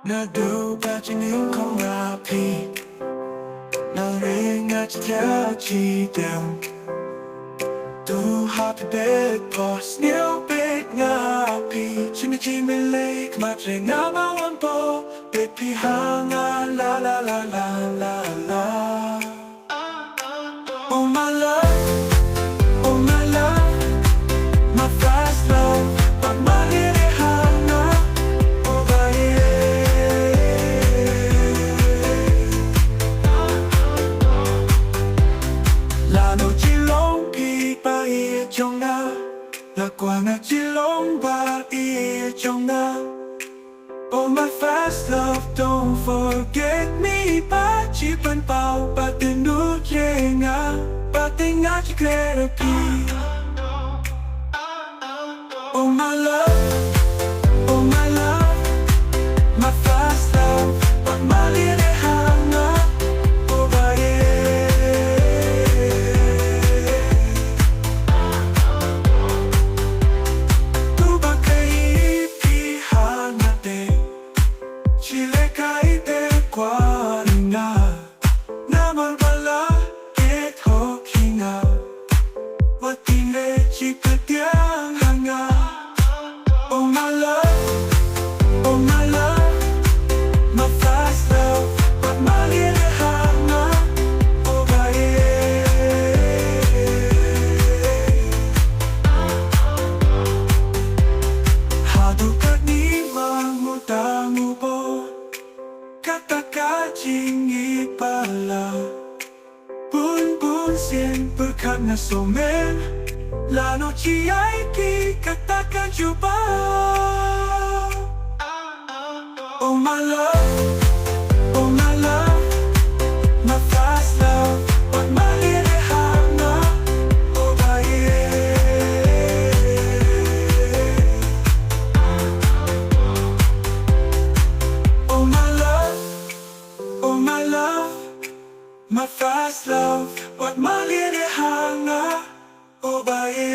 나 두가지 nyngkong 앞이 나를 같이 지tem Du happy bed post new bed ngapi Chimi chimi lake matre ngabawan po Baby hanga la la la la la la Oh my love, oh my love My fast love, but my little hanga Oh bhoi là nỗi chỉ lông khi ba yêu trong na là quả ngã chỉ lông ba yêu trong na Oh my fast love don't forget me ba chỉ bên bao ba tên nút dễ ngã ba tên ngã chỉ therapy Oh my love, oh my love My fast love but my little hanga Oh bhoi Oh my love, oh my love My fast love, but my little hanga Oh bhoi Hadu kani mangutangu po Kata jingi pala Bun bun sien berkat na somen Lano ci aiki katakan cuba Oh my love, oh my love My fast love, but my little hanga Oh bhoi Oh my love, oh my love My fast love, but my little hanga Oh bhoi